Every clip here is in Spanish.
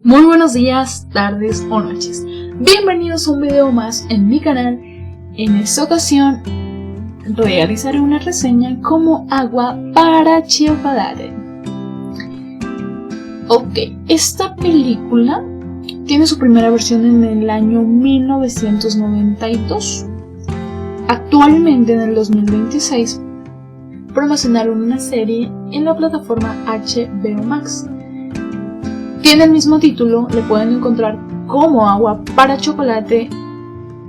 Muy buenos días, tardes o noches. Bienvenidos a un video más en mi canal. En esta ocasión realizaré una reseña como agua para chocolate. Ok, esta película tiene su primera versión en el año 1992. Actualmente, en el 2026, promocionaron una serie en la plataforma HBO Max. Tiene el mismo título, le pueden encontrar como agua para chocolate.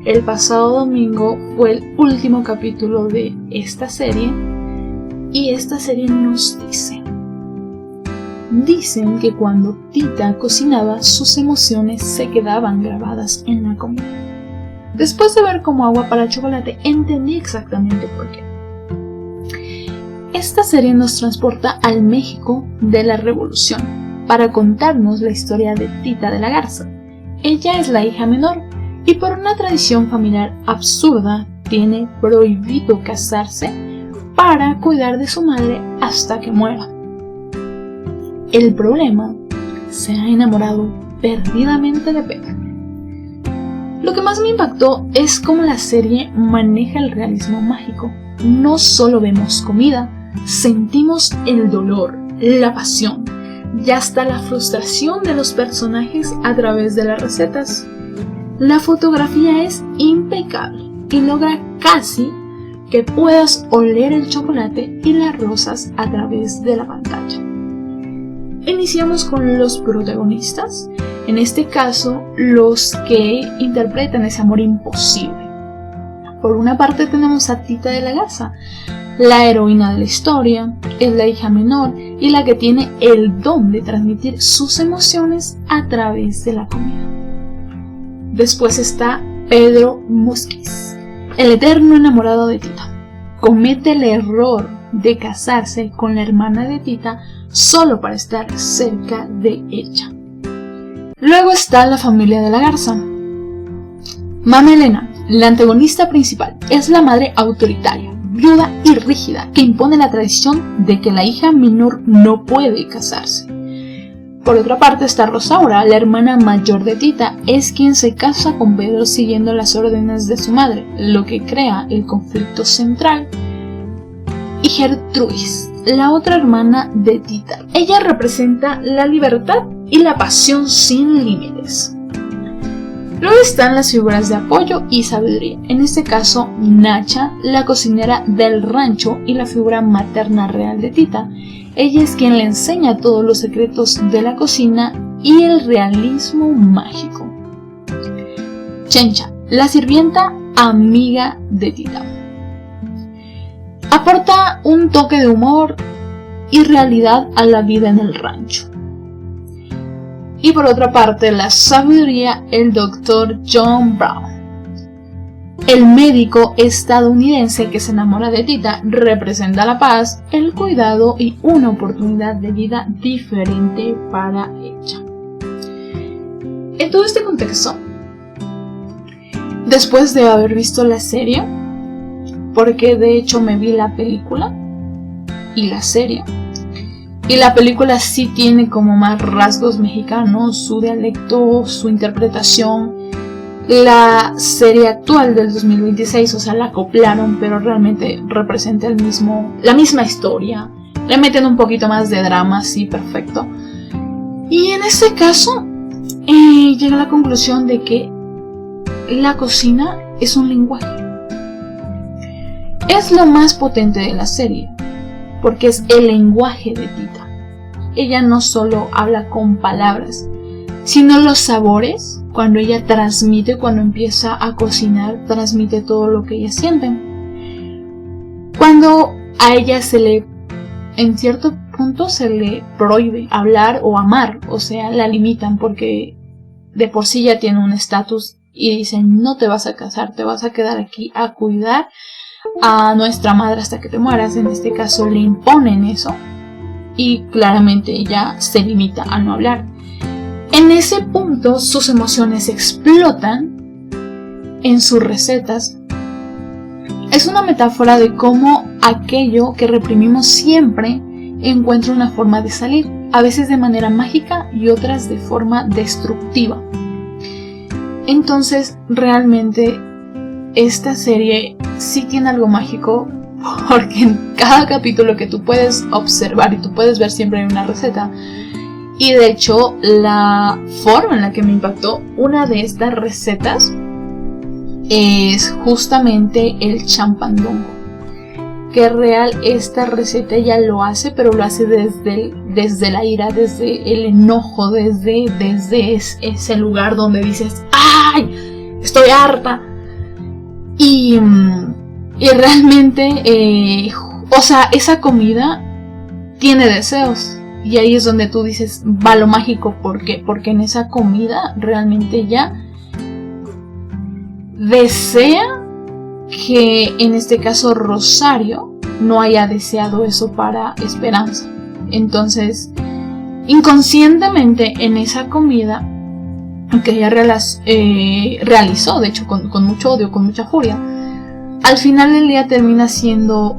El pasado domingo fue el último capítulo de esta serie y esta serie nos dicen que cuando Tita cocinaba, sus emociones se quedaban grabadas en la comida. Después de ver como agua para chocolate, entendí exactamente por qué. Esta serie nos transporta al México de la Revolución para contarnos la historia de Tita de la Garza. Ella es la hija menor y por una tradición familiar absurda tiene prohibido casarse para cuidar de su madre hasta que muera. El problema: se ha enamorado perdidamente de Pedro. Lo que más me impactó es cómo la serie maneja el realismo mágico. No solo vemos comida, sentimos el dolor, la pasión y hasta la frustración de los personajes a través de las recetas. La fotografía es impecable y logra casi que puedas oler el chocolate y las rosas a través de la pantalla. Iniciamos con los protagonistas, en este caso los que interpretan ese amor imposible. Por una parte tenemos a Tita de la Garza, la heroína de la historia, es la hija menor y la que tiene el don de transmitir sus emociones a través de la comida. Después está Pedro Musquiz, el eterno enamorado de Tita. Comete el error de casarse con la hermana de Tita solo para estar cerca de ella. Luego está la familia de la Garza. Mama Elena, la antagonista principal, es la madre autoritaria, viuda y rígida que impone la tradición de que la hija menor no puede casarse. Por otra parte está Rosaura, la hermana mayor de Tita, es quien se casa con Pedro siguiendo las órdenes de su madre, lo que crea el conflicto central. Y Gertrudis, la otra hermana de Tita. Ella representa la libertad y la pasión sin límites. Luego están las figuras de apoyo y sabiduría, en este caso Nacha, la cocinera del rancho y la figura materna real de Tita. Ella es quien le enseña todos los secretos de la cocina y el realismo mágico. Chencha, la sirvienta amiga de Tita. Aporta un toque de humor y realidad a la vida en el rancho. Y por otra parte, la sabiduría, el Dr. John Brown, el médico estadounidense que se enamora de Tita, representa la paz, el cuidado y una oportunidad de vida diferente para ella. En todo este contexto, después de haber visto la serie, porque de hecho me vi la película y la serie, y la película sí tiene como más rasgos mexicanos, su dialecto, su interpretación. La serie actual del 2026, o sea, la acoplaron, pero realmente representa la misma historia. Le meten un poquito más de drama, sí, perfecto. Y en este caso, llega a la conclusión de que la cocina es un lenguaje. Es lo más potente de la serie, porque es el lenguaje de Tita. Ella no solo habla con palabras, sino los sabores. Cuando ella transmite, cuando empieza a cocinar, transmite todo lo que ella siente. Cuando a ella en cierto punto se le prohíbe hablar o amar, o sea, la limitan porque de por sí ya tiene un estatus y dicen: no te vas a casar, te vas a quedar aquí a cuidar a nuestra madre hasta que te mueras. En este caso le imponen eso y claramente ella se limita a no hablar. En ese punto sus emociones explotan en sus recetas. Es una metáfora de cómo aquello que reprimimos siempre encuentra una forma de salir. a veces de manera mágica y otras de forma destructiva. Entonces, realmente esta serie sí tiene algo mágico, porque en cada capítulo que tú puedes observar y tú puedes ver siempre hay una receta. Y de hecho, la forma en la que me impactó una de estas recetas es justamente el champandongo. Que real esta receta ella lo hace, pero lo hace desde la ira, desde el enojo, desde ese lugar donde dices ¡ay! Estoy harta. Y realmente, o sea, esa comida tiene deseos. Y ahí es donde tú dices, va lo mágico. ¿Por qué? Porque en esa comida realmente ella desea que, en este caso, Rosario no haya deseado eso para Esperanza. Entonces, inconscientemente en esa comida que ella realizó, de hecho, con mucho odio, con mucha furia, al final del día termina siendo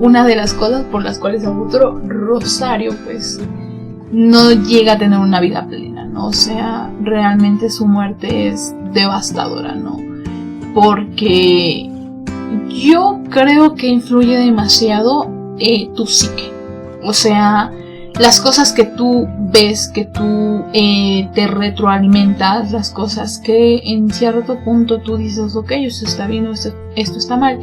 una de las cosas por las cuales a futuro Rosario pues no llega a tener una vida plena, ¿no? O sea, realmente su muerte es devastadora, ¿no? Porque yo creo que influye demasiado tu psique. O sea, las cosas que tú ves, que tú te retroalimentas, las cosas que en cierto punto tú dices, ok, esto está bien o esto está mal.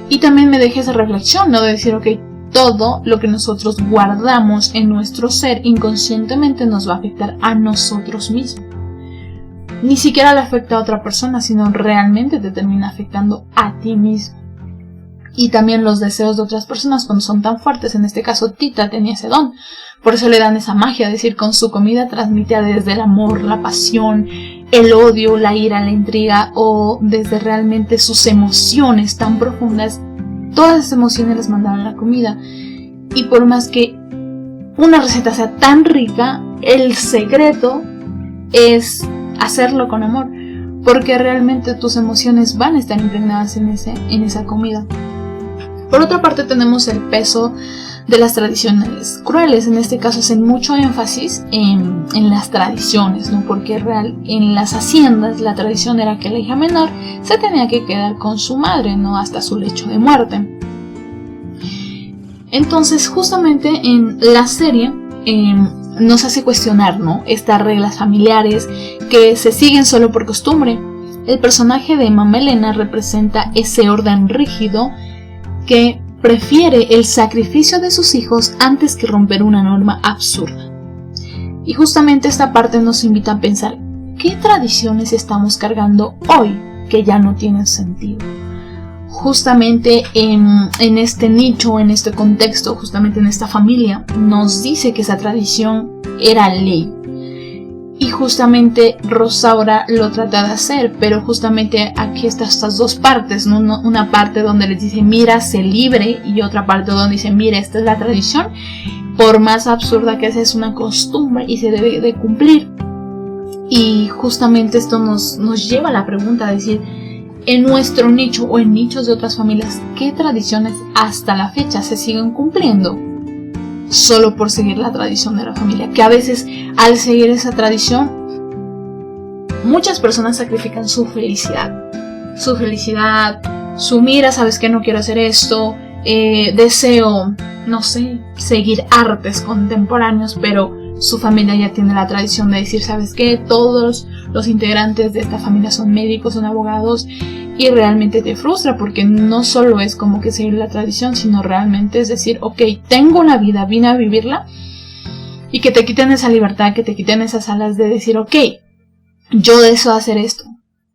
Y también me deja esa reflexión, ¿no? De decir, ok, todo lo que nosotros guardamos en nuestro ser inconscientemente nos va a afectar a nosotros mismos. Ni siquiera le afecta a otra persona, sino realmente te termina afectando a ti mismo. Y también los deseos de otras personas cuando son tan fuertes. En este caso Tita tenía ese don, por eso le dan esa magia, es decir, con su comida transmite desde el amor, la pasión, el odio, la ira, la intriga, o desde realmente sus emociones tan profundas. Todas esas emociones las mandaban a la comida. Y por más que una receta sea tan rica, el secreto es hacerlo con amor, porque realmente tus emociones van a estar impregnadas en esa comida. Por otra parte tenemos el peso de las tradiciones crueles. En este caso hacen mucho énfasis en las tradiciones, ¿no? Porque en las haciendas la tradición era que la hija menor se tenía que quedar con su madre, ¿no? Hasta su lecho de muerte. Entonces justamente en la serie nos hace cuestionar, ¿no? Estas reglas familiares que se siguen solo por costumbre. El personaje de Mamá Elena representa ese orden rígido que prefiere el sacrificio de sus hijos antes que romper una norma absurda. Y justamente esta parte nos invita a pensar, ¿qué tradiciones estamos cargando hoy que ya no tienen sentido? Justamente en este nicho, en este contexto, justamente en esta familia, nos dice que esa tradición era ley. Y justamente Rosaura lo trata de hacer, pero justamente aquí están estas dos partes, ¿no? Una parte donde les dice, mira, sé libre, y otra parte donde dice, mira, esta es la tradición, por más absurda que sea, es una costumbre y se debe de cumplir. Y justamente esto nos lleva a la pregunta de decir, en nuestro nicho o en nichos de otras familias, ¿qué tradiciones hasta la fecha se siguen cumpliendo? Solo por seguir la tradición de la familia, que a veces al seguir esa tradición muchas personas sacrifican su felicidad, su mira, sabes que no quiero hacer esto, deseo, no sé, seguir artes contemporáneos, pero su familia ya tiene la tradición de decir, sabes que todos los integrantes de esta familia son médicos, son abogados, y realmente te frustra porque no solo es como que seguir la tradición, sino realmente es decir, ok, tengo una vida, vine a vivirla, y que te quiten esa libertad, que te quiten esas alas de decir, ok, yo deseo hacer esto,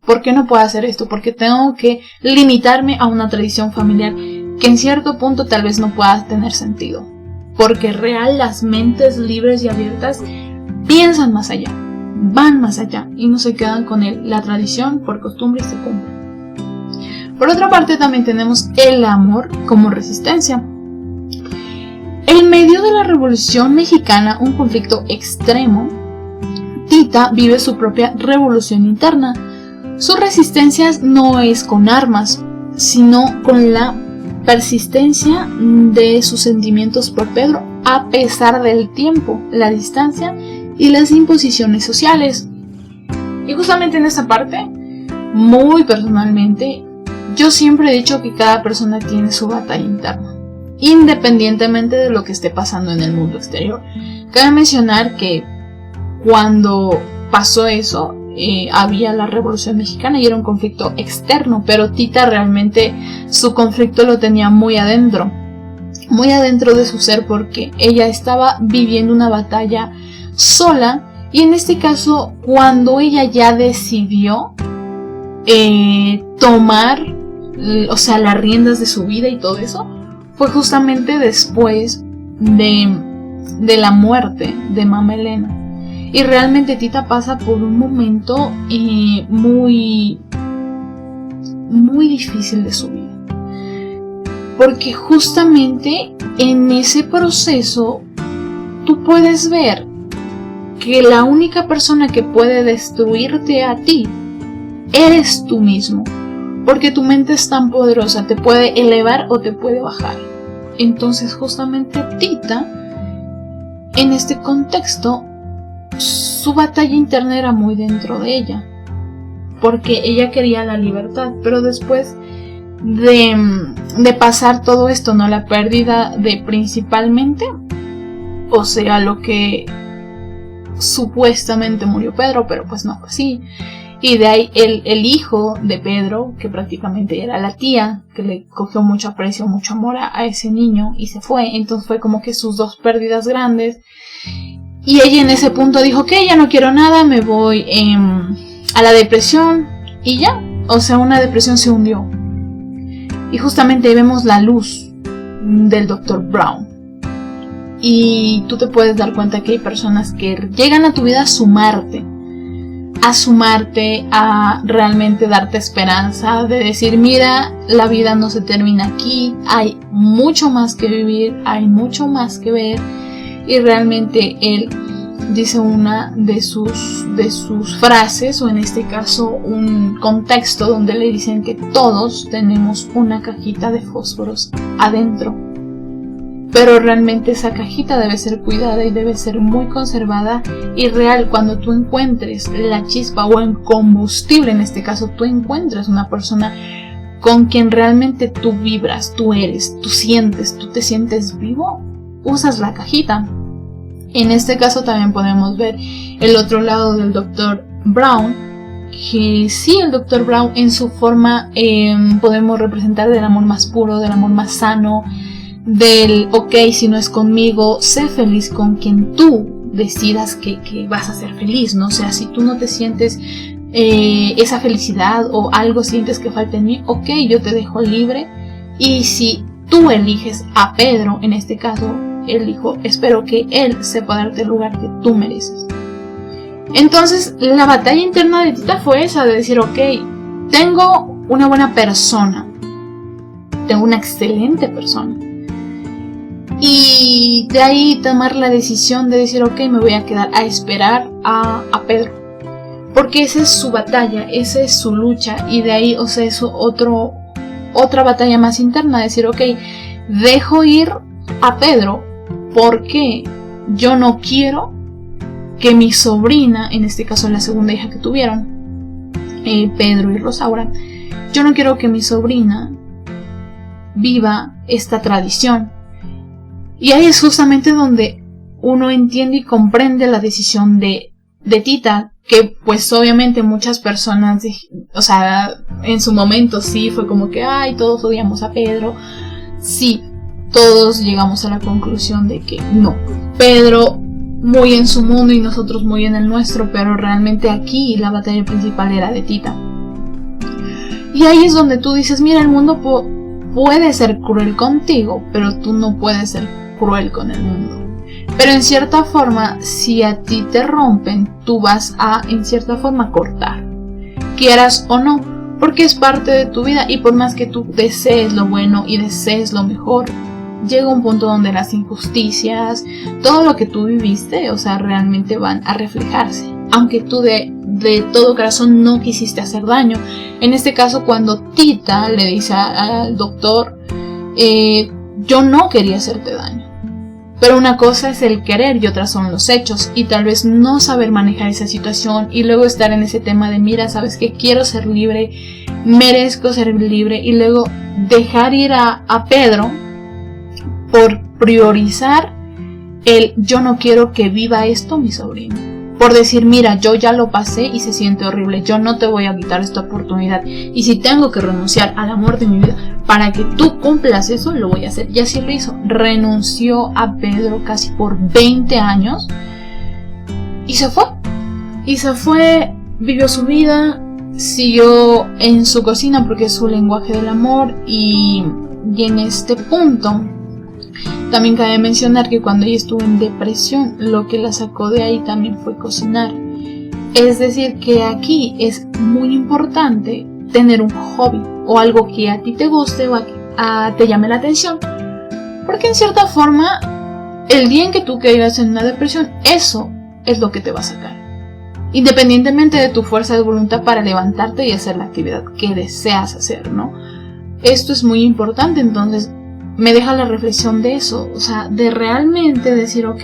¿por qué no puedo hacer esto? Porque tengo que limitarme a una tradición familiar que en cierto punto tal vez no pueda tener sentido, porque real las mentes libres y abiertas piensan más allá, van más allá y no se quedan con la tradición por costumbre y se cumple. Por otra parte también tenemos el amor como resistencia. En medio de la Revolución Mexicana, un conflicto extremo, Tita vive su propia revolución interna. Su resistencia no es con armas, sino con la persistencia de sus sentimientos por Pedro a pesar del tiempo, la distancia y las imposiciones sociales. Y justamente en esa parte, muy personalmente, yo siempre he dicho que cada persona tiene su batalla interna, independientemente de lo que esté pasando en el mundo exterior. Cabe mencionar que cuando pasó eso, había la Revolución Mexicana y era un conflicto externo, pero Tita realmente su conflicto lo tenía muy adentro de su ser, porque ella estaba viviendo una batalla sola. Y en este caso, cuando ella ya decidió tomar, las riendas de su vida y todo eso, fue justamente después de la muerte de Mamá Elena. Y realmente Tita pasa por un momento muy difícil de su vida. Porque justamente en ese proceso tú puedes ver que la única persona que puede destruirte a ti eres tú mismo. Porque tu mente es tan poderosa, te puede elevar o te puede bajar. Entonces justamente Tita, en este contexto, su batalla interna era muy dentro de ella, porque ella quería la libertad, pero después de pasar todo esto, ¿no? La pérdida de principalmente, lo que supuestamente murió Pedro, pero pues no fue así. Y de ahí el hijo de Pedro, que prácticamente era la tía, que le cogió mucho aprecio, mucho amor a ese niño y se fue. Entonces fue como que sus dos pérdidas grandes. Y ella en ese punto dijo que ya no quiero nada, me voy a la depresión y ya. Una depresión se hundió. Y justamente ahí vemos la luz del Dr. Brown. Y tú te puedes dar cuenta que hay personas que llegan a tu vida a sumarte, a realmente darte esperanza, de decir, mira, la vida no se termina aquí, hay mucho más que vivir, hay mucho más que ver. Y realmente él dice una de sus frases, o en este caso un contexto donde le dicen que todos tenemos una cajita de fósforos adentro, pero realmente esa cajita debe ser cuidada y debe ser muy conservada y real. Cuando tú encuentres la chispa o el combustible, en este caso tú encuentras una persona con quien realmente tú vibras, tú eres, tú te sientes vivo, usas la cajita. En este caso también podemos ver el otro lado del Dr. Brown, que sí, el Dr. Brown en su forma podemos representar del amor más puro, del amor más sano, del si no es conmigo, sé feliz con quien tú decidas que vas a ser feliz, ¿no? O sea, si tú no te sientes esa felicidad o algo sientes que falta en mí, yo te dejo libre. Y si tú eliges a Pedro, en este caso, él dijo, espero que él sepa darte el lugar que tú mereces. Entonces, la batalla interna de Tita fue esa, de decir, tengo una buena persona, tengo una excelente persona. Y de ahí tomar la decisión de decir, me voy a quedar a esperar a Pedro. Porque esa es su batalla, esa es su lucha. Y de ahí, es otra batalla más interna, decir, dejo ir a Pedro porque yo no quiero que mi sobrina, en este caso la segunda hija que tuvieron, Pedro y Rosaura, yo no quiero que mi sobrina viva esta tradición. Y ahí es justamente donde uno entiende y comprende la decisión de Tita, que pues obviamente muchas personas, en su momento sí fue como que, todos odiamos a Pedro. Sí, todos llegamos a la conclusión de que no, Pedro muy en su mundo y nosotros muy en el nuestro, pero realmente aquí la batalla principal era de Tita. Y ahí es donde tú dices, mira, el mundo puede ser cruel contigo, pero tú no puedes ser cruel con el mundo. Pero en cierta forma, si a ti te rompen, tú vas a, en cierta forma, cortar, quieras o no, porque es parte de tu vida. Y por más que tú desees lo bueno y desees lo mejor, llega un punto donde las injusticias, todo lo que tú viviste, realmente van a reflejarse, aunque tú de todo corazón no quisiste hacer daño. En este caso, cuando Tita le dice al doctor, yo no quería hacerte daño, Pero una cosa es el querer y otra son los hechos, y tal vez no saber manejar esa situación y luego estar en ese tema de mira, sabes que quiero ser libre, merezco ser libre, y luego dejar ir a Pedro por priorizar el yo no quiero que viva esto mi sobrino. Por decir, mira, yo ya lo pasé y se siente horrible, yo no te voy a quitar esta oportunidad. Y si tengo que renunciar al amor de mi vida para que tú cumplas eso, lo voy a hacer. Y así lo hizo. Renunció a Pedro casi por 20 años y se fue. Y se fue, vivió su vida, siguió en su cocina porque es su lenguaje del amor. Y en este punto también cabe mencionar que cuando ella estuvo en depresión, lo que la sacó de ahí también fue cocinar. Es decir, que aquí es muy importante tener un hobby o algo que a ti te guste o te llame la atención. Porque en cierta forma, el día en que tú caigas en una depresión, eso es lo que te va a sacar. Independientemente de tu fuerza de voluntad para levantarte y hacer la actividad que deseas hacer, ¿no? Esto es muy importante, entonces me deja la reflexión de eso, o sea, de realmente decir, ok,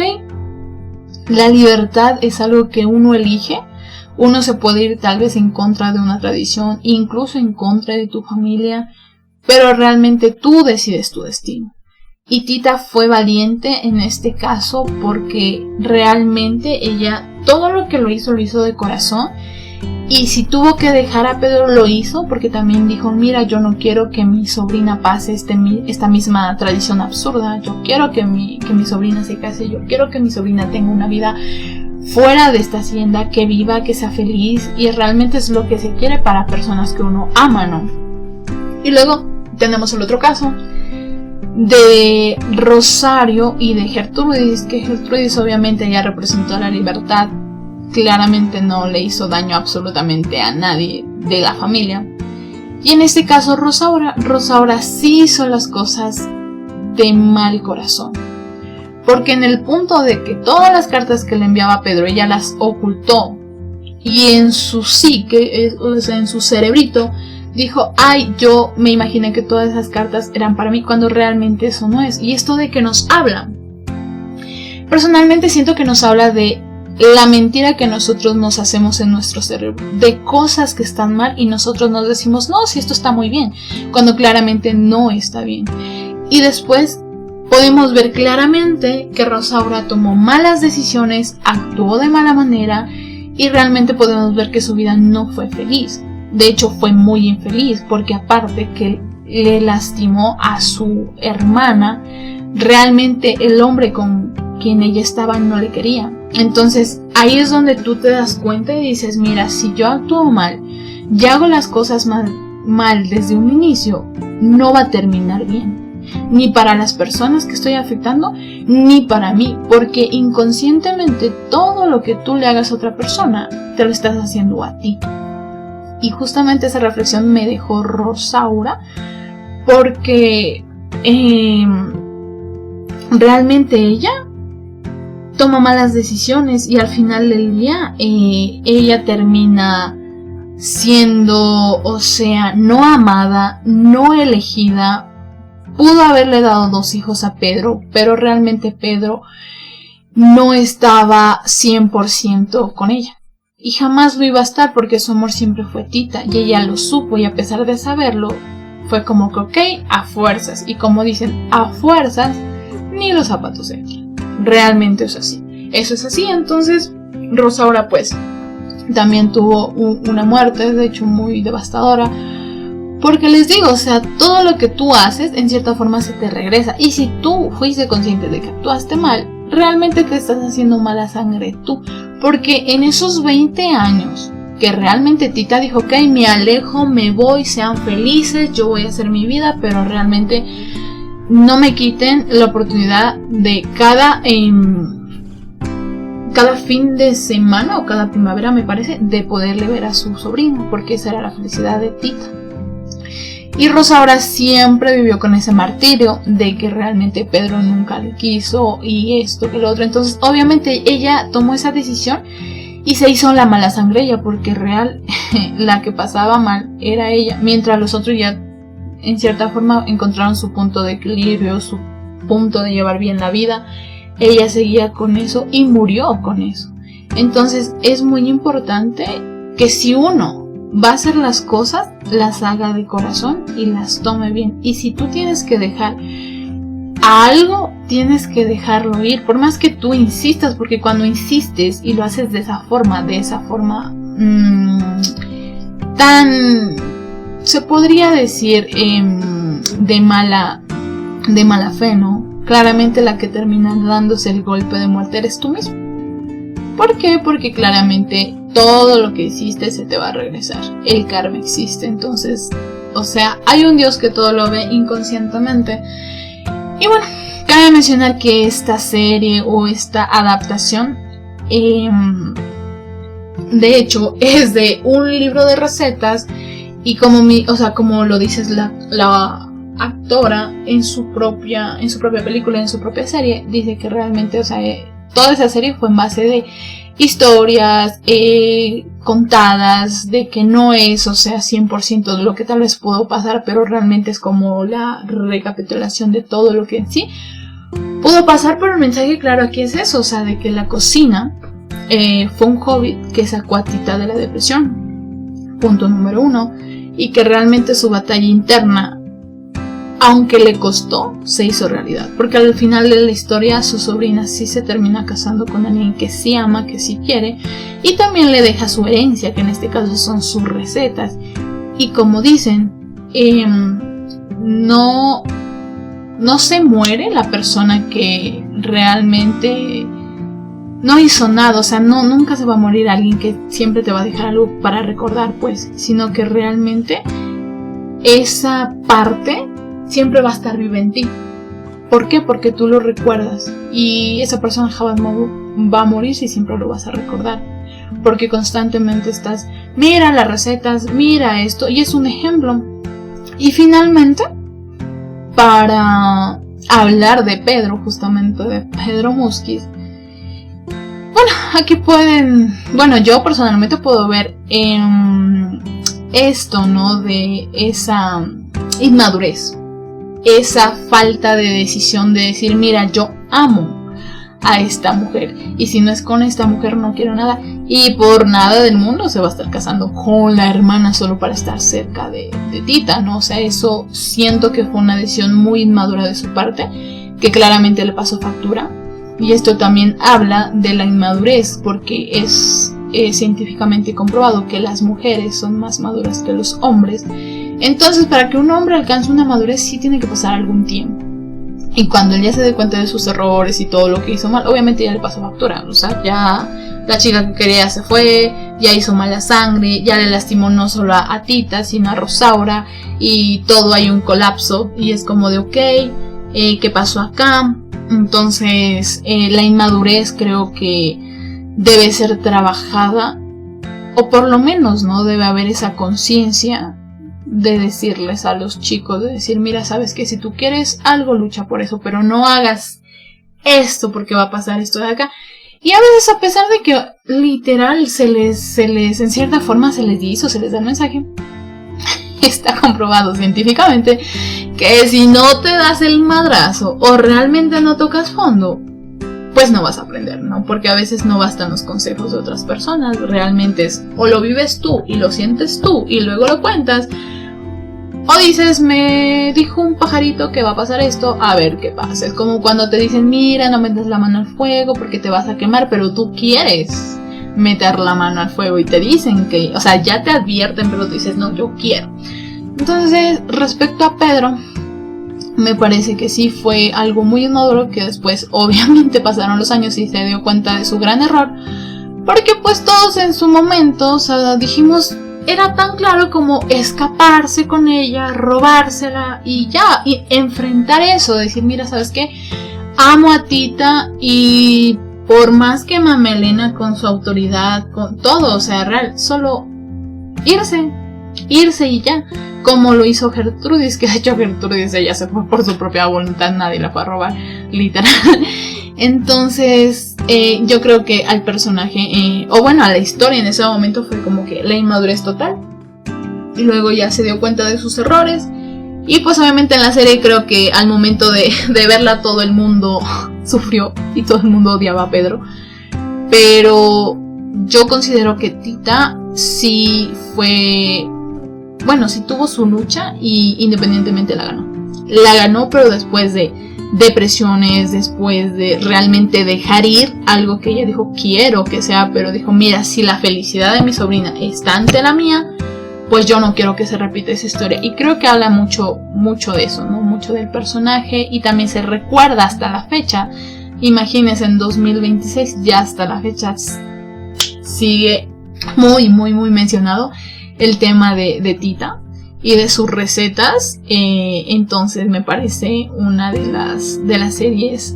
la libertad es algo que uno elige, uno se puede ir tal vez en contra de una tradición, incluso en contra de tu familia, pero realmente tú decides tu destino. Y Tita fue valiente en este caso porque realmente ella, todo lo que lo hizo de corazón. Y si tuvo que dejar a Pedro, lo hizo porque también dijo, mira, yo no quiero que mi sobrina pase esta misma tradición absurda, yo quiero que mi sobrina se case, yo quiero que mi sobrina tenga una vida fuera de esta hacienda, que viva, que sea feliz, y realmente es lo que se quiere para personas que uno ama, ¿no? Y luego tenemos el otro caso de Rosario y de Gertrudis, que Gertrudis obviamente ya representó la libertad. Claramente no le hizo daño absolutamente a nadie de la familia. Y en este caso Rosaura sí hizo las cosas de mal corazón. Porque en el punto de que todas las cartas que le enviaba a Pedro ella las ocultó. Y en su psique, o sea, en su cerebrito, dijo, ay, yo me imaginé que todas esas cartas eran para mí, cuando realmente eso no es. Y esto de que nos habla. Personalmente siento que nos habla de la mentira que nosotros nos hacemos en nuestro cerebro, de cosas que están mal y nosotros nos decimos, no, si esto está muy bien, cuando claramente no está bien. Y después podemos ver claramente que Rosaura tomó malas decisiones, actuó de mala manera y realmente podemos ver que su vida no fue feliz. De hecho fue muy infeliz porque aparte que le lastimó a su hermana, realmente el hombre con quien ella estaba no le quería. Entonces ahí es donde tú te das cuenta y dices, mira, si yo actúo mal y hago las cosas mal desde un inicio, no va a terminar bien, ni para las personas que estoy afectando, ni para mí, porque inconscientemente todo lo que tú le hagas a otra persona, te lo estás haciendo a ti. Y justamente esa reflexión me dejó Rosaura, porque realmente ella toma malas decisiones y al final del día ella termina siendo, o sea, no amada, no elegida. Pudo haberle dado 2 hijos a Pedro, pero realmente Pedro no estaba 100% con ella. Y jamás lo iba a estar porque su amor siempre fue Tita y ella lo supo, y a pesar de saberlo, fue como que ok, a fuerzas. Y como dicen, a fuerzas, ni los zapatos entran. Realmente es así. Eso es así. Entonces Rosaura pues también tuvo una muerte, de hecho muy devastadora, porque les digo, o sea, todo lo que tú haces en cierta forma se te regresa. Y si tú fuiste consciente de que actuaste mal, realmente te estás haciendo mala sangre tú, porque en esos 20 años que realmente Tita dijo, ok, me alejo, me voy, sean felices, yo voy a hacer mi vida, pero realmente no me quiten la oportunidad de cada fin de semana o cada primavera, me parece, de poderle ver a su sobrino, porque esa era la felicidad de Tita. Y Rosaura siempre vivió con ese martirio de que realmente Pedro nunca le quiso y esto que lo otro. Entonces obviamente ella tomó esa decisión y se hizo la mala sangre ella, porque la que pasaba mal era ella, mientras los otros ya en cierta forma encontraron su punto de equilibrio, su punto de llevar bien la vida. ella seguía con eso y murió con eso. Entonces es muy importante que si uno va a hacer las cosas, las haga de corazón y las tome bien. Y si tú tienes que dejar algo, tienes que dejarlo ir, por más que tú insistas, porque cuando insistes y lo haces de esa forma tan, se podría decir, de mala fe, ¿no? Claramente la que termina dándose el golpe de muerte eres tú mismo. ¿Por qué? Porque claramente todo lo que hiciste se te va a regresar. El karma existe, entonces, o sea, hay un Dios que todo lo ve inconscientemente. Y bueno, cabe mencionar que esta serie o esta adaptación, de hecho, es de un libro de recetas y como lo dices la actora en su propia película, en su propia serie, dice que realmente, o sea, toda esa serie fue en base de historias contadas, de que no es, o sea, 100% de lo que tal vez pudo pasar, pero realmente es como la recapitulación de todo lo que en sí pudo pasar. Pero el mensaje claro aquí es eso, o sea, de que la cocina fue un hobby que sacó a Tita de la depresión, punto número 1, y que realmente su batalla interna, aunque le costó, se hizo realidad, porque al final de la historia su sobrina sí se termina casando con alguien que sí ama, que sí quiere, y también le deja su herencia, que en este caso son sus recetas. Y como dicen, no se muere la persona que realmente no hizo nada, o sea, nunca se va a morir alguien que siempre te va a dejar algo para recordar, pues, sino que realmente esa parte siempre va a estar viva en ti. ¿Por qué? Porque tú lo recuerdas y esa persona jamás va a morir si siempre lo vas a recordar, porque constantemente estás, mira las recetas, mira esto, y es un ejemplo. Y finalmente, para hablar de Pedro, justamente de Pedro Musquiz, bueno, aquí yo personalmente puedo ver esto, ¿no? De esa inmadurez, esa falta de decisión de decir, mira, yo amo a esta mujer y si no es con esta mujer no quiero nada, y por nada del mundo se va a estar casando con la hermana solo para estar cerca de Tita, ¿no? O sea, eso siento que fue una decisión muy inmadura de su parte, que claramente le pasó factura. Y esto también habla de la inmadurez, porque es científicamente comprobado que las mujeres son más maduras que los hombres. Entonces, para que un hombre alcance una madurez sí tiene que pasar algún tiempo. Y cuando él ya se dé cuenta de sus errores y todo lo que hizo mal, obviamente ya le pasó factura. O sea, ya la chica que quería se fue, ya hizo mala sangre, ya le lastimó no solo a Tita, sino a Rosaura, y todo hay un colapso. Y es como de, ok, ¿qué pasó acá? Entonces, la inmadurez creo que debe ser trabajada, o por lo menos, ¿no? Debe haber esa conciencia de decirles a los chicos, de decir, mira, sabes que si tú quieres algo, lucha por eso, pero no hagas esto porque va a pasar esto de acá. Y a veces, a pesar de que literal se les en cierta forma se les da el mensaje, está comprobado científicamente que si no te das el madrazo o realmente no tocas fondo, pues no vas a aprender, ¿no? Porque a veces no bastan los consejos de otras personas, realmente es o lo vives tú y lo sientes tú y luego lo cuentas, o dices, me dijo un pajarito que va a pasar esto, a ver qué pasa. Es como cuando te dicen, mira, no metas la mano al fuego porque te vas a quemar, pero tú quieres meter la mano al fuego y te dicen que, o sea, ya te advierten, pero tú dices, no, yo quiero. Entonces, respecto a Pedro, me parece que sí fue algo muy inmaduro, que después obviamente pasaron los años y se dio cuenta de su gran error, porque pues todos en su momento, o sea, dijimos, era tan claro como escaparse con ella, robársela y ya, y enfrentar eso, decir, mira, ¿sabes qué? Amo a Tita y por más que Mamelena con su autoridad, con todo, o sea, real, solo irse y ya, como lo hizo Gertrudis, que de hecho Gertrudis ella se fue por su propia voluntad, nadie la fue a robar, literal. Entonces, yo creo que al personaje, o bueno, a la historia en ese momento fue como que la inmadurez total. Y luego ya se dio cuenta de sus errores. Y pues obviamente en la serie creo que al momento de verla todo el mundo sufrió y todo el mundo odiaba a Pedro. Pero yo considero que Tita sí fue... Bueno, sí tuvo su lucha y independientemente la ganó. La ganó, pero después de depresiones, después de realmente dejar ir algo que ella dijo quiero que sea, pero dijo, mira, si la felicidad de mi sobrina está ante la mía, pues yo no quiero que se repita esa historia. Y creo que habla mucho de eso, ¿no? Mucho del personaje, y también se recuerda hasta la fecha. Imagínense, en 2026 ya hasta la fecha sigue muy mencionado el tema de Tita y de sus recetas. Entonces me parece una de las series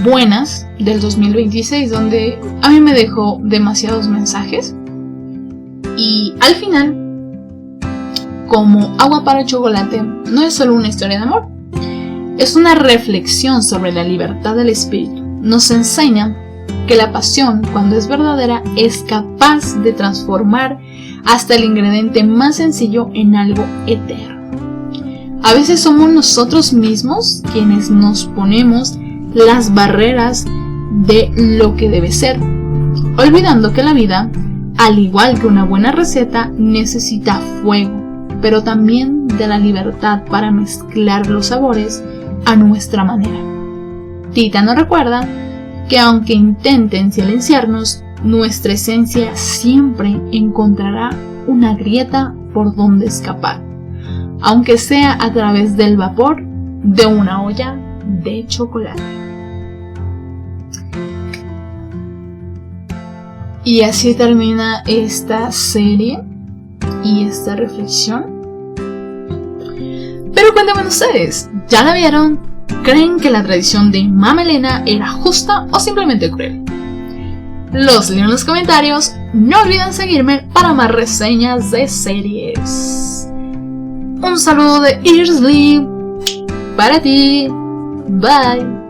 buenas del 2026, donde a mí me dejó demasiados mensajes. Y al final, como Agua para Chocolate, no es solo una historia de amor, es una reflexión sobre la libertad del espíritu. Nos enseña que la pasión, cuando es verdadera, es capaz de transformar hasta el ingrediente más sencillo en algo eterno. A veces somos nosotros mismos quienes nos ponemos las barreras de lo que debe ser, olvidando que la vida, al igual que una buena receta, necesita fuego, pero también de la libertad para mezclar los sabores a nuestra manera. Tita nos recuerda que aunque intenten silenciarnos, nuestra esencia siempre encontrará una grieta por donde escapar, aunque sea a través del vapor de una olla de chocolate. Y así termina esta serie y esta reflexión. Pero cuéntenme ustedes, ¿ya la vieron? ¿Creen que la tradición de Mama Elena era justa o simplemente cruel? Los leo en los comentarios. No olviden seguirme para más reseñas de series. Un saludo de Earsley para ti. Bye.